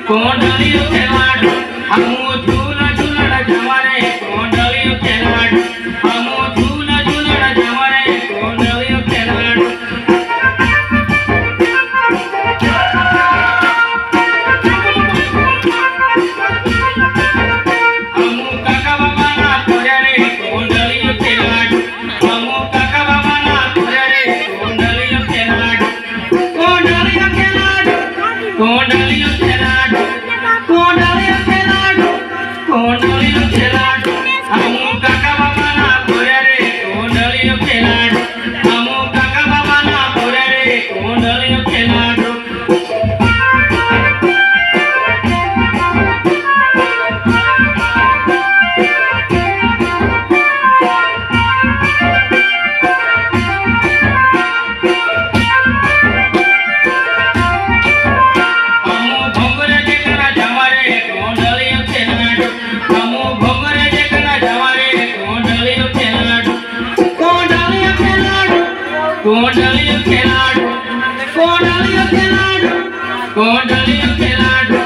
कोंडलियो खेलाडू हमू झूला झूलण जमरे कोंडलियो खेलाडू हमू झूला झूलण जमरे कोंडलियो खेलाडू हमू काका बाबा ना तोरे रे कोंडलियो खेलाडू हमू काका बाबा ना तोरे रे कोंडलियो खेलाडू कोंडलियो खेलाडू कोंडलियो खेलाडू कोंडलियो खेलाडू कोंडलियो खेलाडू हमू काका बाबा ना तोरे रे कोंडलियो खेलाडू हमू काका बाबा ना तोरे रे कोंडलियो खेलाडू कोंडलियो खेलाडू कोंडलियो खेलाडू कोंडलियो खेलाडू